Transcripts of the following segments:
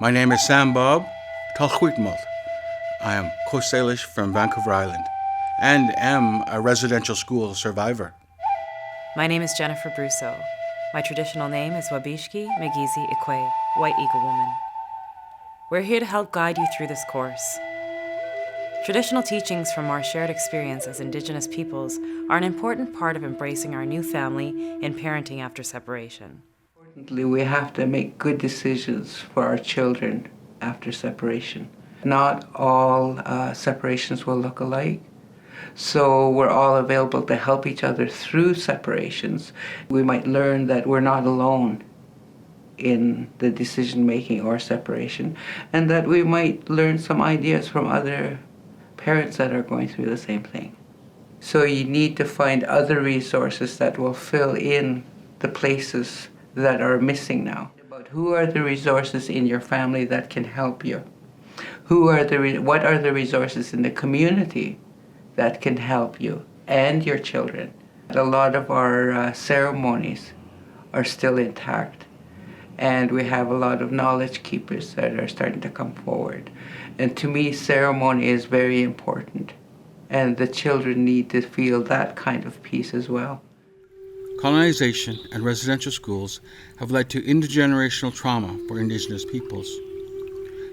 My name is Sam Bob Talhuitmalt. I am Coast Salish from Vancouver Island and am a residential school survivor. My name is Jennifer Brousseau. My traditional name is Wabishki Megizi Ikwe, White Eagle Woman. We're here to help guide you through this course. Traditional teachings from our shared experience as Indigenous peoples are an important part of embracing our new family in parenting after separation. Importantly, we have to make good decisions for our children after separation. Not all separations will look alike, so we're all available to help each other through separations. We might learn that we're not alone in the decision-making or separation, and that we might learn some ideas from other parents that are going through the same thing. So you need to find other resources that will fill in the places that are missing now. About who are the resources in your family that can help you? What are the resources in the community that can help you and your children? A lot of our ceremonies are still intact, and we have a lot of knowledge keepers that are starting to come forward. And to me, ceremony is very important, and the children need to feel that kind of peace as well. Colonization and residential schools have led to intergenerational trauma for Indigenous peoples.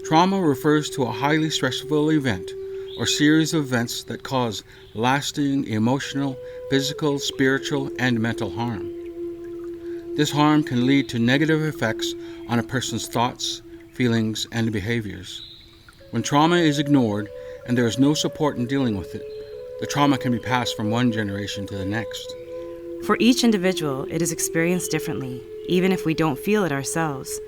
Trauma refers to a highly stressful event or series of events that cause lasting emotional, physical, spiritual, and mental harm. This harm can lead to negative effects on a person's thoughts, feelings, and behaviors. When trauma is ignored and there is no support in dealing with it, the trauma can be passed from one generation to the next. For each individual, it is experienced differently, even if we don't feel it ourselves.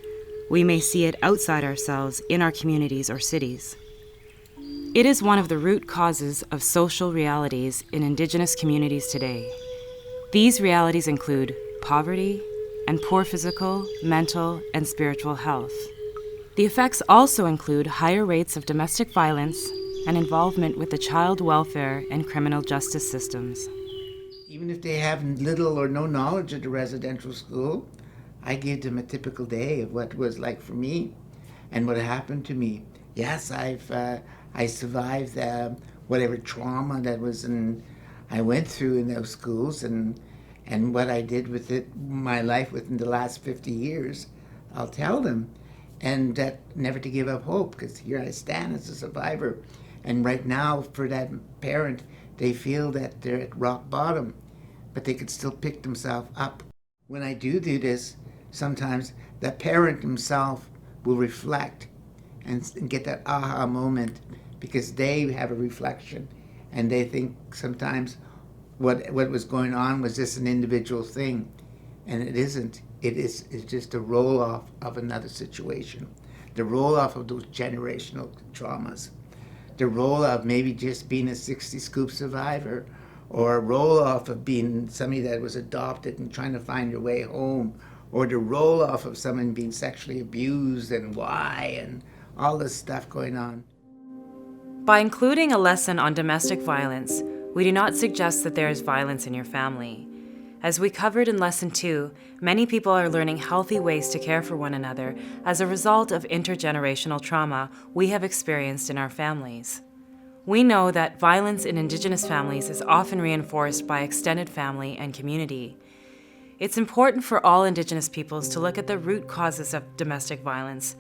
We may see it outside ourselves in our communities or cities. It is one of the root causes of social realities in Indigenous communities today. These realities include poverty and poor physical, mental, and spiritual health. The effects also include higher rates of domestic violence and involvement with the child welfare and criminal justice systems. Even if they have little or no knowledge of the residential school, I give them a typical day of what it was like for me and what happened to me. Yes, I survived whatever trauma that I went through in those schools, and what I did with it, my life within the last 50 years, I'll tell them. And that never to give up hope, because here I stand as a survivor. And right now, for that parent, they feel that they're at rock bottom, but they could still pick themselves up. When I do this, sometimes the parent himself will reflect and get that aha moment, because they have a reflection and they think sometimes what was going on was just an individual thing, and it isn't. It's just a roll-off of another situation, the roll-off of those generational traumas, the roll-off maybe just being a 60 scoop survivor, or a roll-off of being somebody that was adopted and trying to find your way home, or the roll-off of someone being sexually abused and why, and all this stuff going on. By including a lesson on domestic violence, we do not suggest that there is violence in your family. As we covered in Lesson 2, many people are learning healthy ways to care for one another as a result of intergenerational trauma we have experienced in our families. We know that violence in Indigenous families is often reinforced by extended family and community. It's important for all Indigenous peoples to look at the root causes of domestic violence,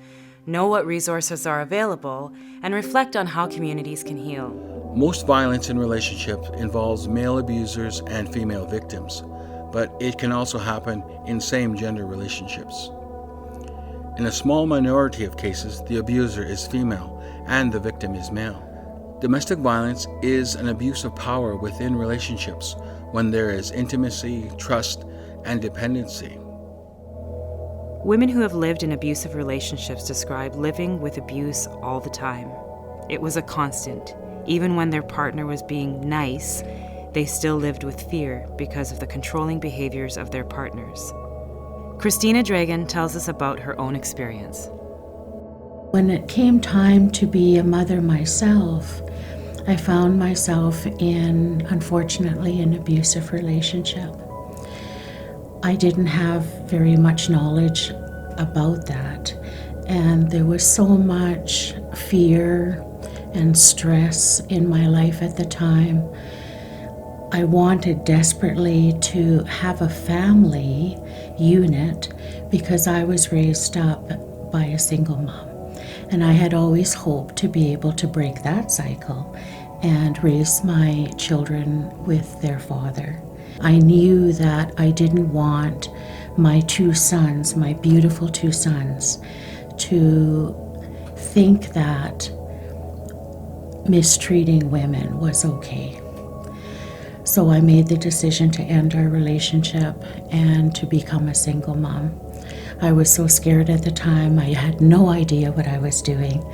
know what resources are available, and reflect on how communities can heal. Most violence in relationships involves male abusers and female victims, but it can also happen in same-gender relationships. In a small minority of cases, the abuser is female and the victim is male. Domestic violence is an abuse of power within relationships when there is intimacy, trust, and dependency. Women who have lived in abusive relationships describe living with abuse all the time. It was a constant. Even when their partner was being nice, they still lived with fear because of the controlling behaviors of their partners. Christina Dragan tells us about her own experience. When it came time to be a mother myself, I found myself in, unfortunately, an abusive relationship. I didn't have very much knowledge about that, And there was so much fear and stress in my life at the time. I wanted desperately to have a family unit because I was raised up by a single mom. And I had always hoped to be able to break that cycle and raise my children with their father. I knew that I didn't want my two sons, my beautiful two sons, to think that mistreating women was okay. So I made the decision to end our relationship and to become a single mom. I was so scared at the time, I had no idea what I was doing.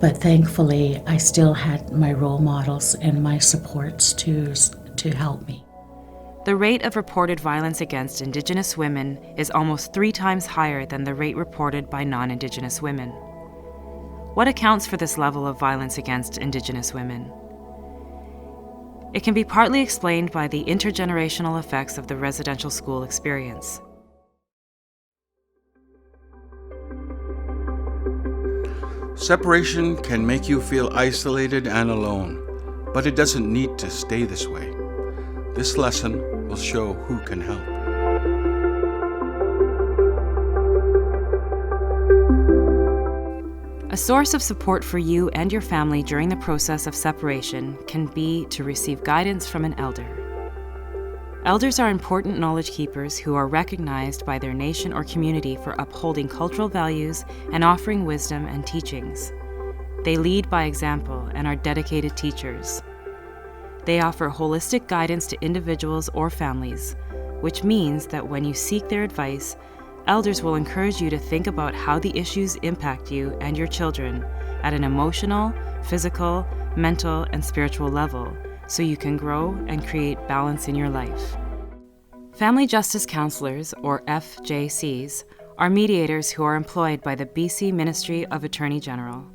But thankfully, I still had my role models and my supports to help me. The rate of reported violence against Indigenous women is almost 3 times higher than the rate reported by non-Indigenous women. What accounts for this level of violence against Indigenous women? It can be partly explained by the intergenerational effects of the residential school experience. Separation can make you feel isolated and alone, but it doesn't need to stay this way. This lesson will show who can help. A source of support for you and your family during the process of separation can be to receive guidance from an elder. Elders are important knowledge keepers who are recognized by their nation or community for upholding cultural values and offering wisdom and teachings. They lead by example and are dedicated teachers. They offer holistic guidance to individuals or families, which means that when you seek their advice, elders will encourage you to think about how the issues impact you and your children at an emotional, physical, mental, and spiritual level, so you can grow and create balance in your life. Family Justice Counselors, or FJCs, are mediators who are employed by the BC Ministry of Attorney General.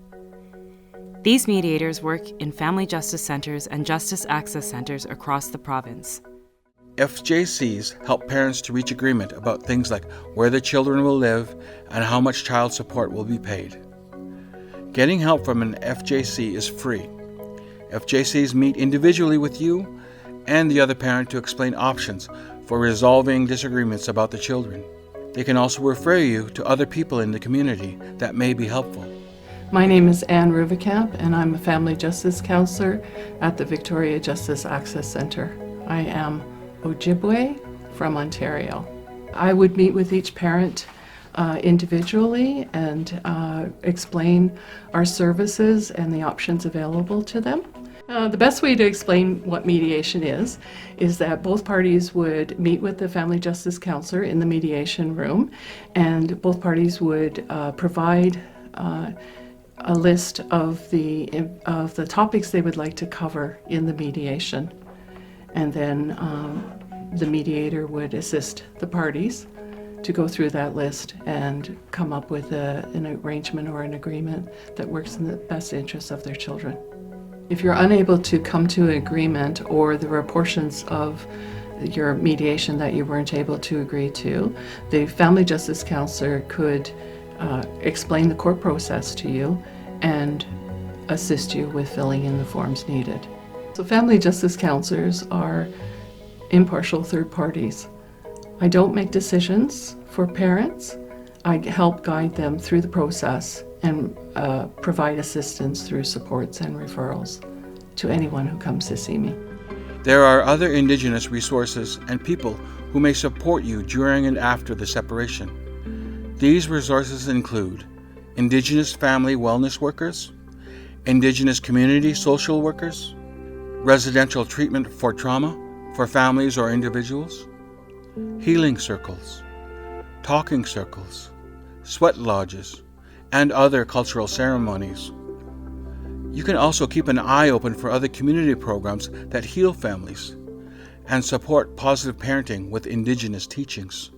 These mediators work in family justice centres and justice access centres across the province. FJCs help parents to reach agreement about things like where the children will live and how much child support will be paid. Getting help from an FJC is free. FJCs meet individually with you and the other parent to explain options for resolving disagreements about the children. They can also refer you to other people in the community that may be helpful. My name is Anne Ruvikamp, and I'm a family justice counselor at the Victoria Justice Access Centre. I am Ojibwe from Ontario. I would meet with each parent individually and explain our services and the options available to them. The best way to explain what mediation is that both parties would meet with the family justice counselor in the mediation room, and both parties would provide a list of the topics they would like to cover in the mediation. And then the mediator would assist the parties to go through that list and come up with an arrangement or an agreement that works in the best interest of their children. If you're unable to come to an agreement, or there were portions of your mediation that you weren't able to agree to, the family justice counselor could explain the court process to you and assist you with filling in the forms needed. So family justice counselors are impartial third parties. I don't make decisions for parents. I help guide them through the process and provide assistance through supports and referrals to anyone who comes to see me. There are other Indigenous resources and people who may support you during and after the separation. These resources include Indigenous family wellness workers, Indigenous community social workers, residential treatment for trauma for families or individuals, healing circles, talking circles, sweat lodges, and other cultural ceremonies. You can also keep an eye open for other community programs that heal families and support positive parenting with Indigenous teachings.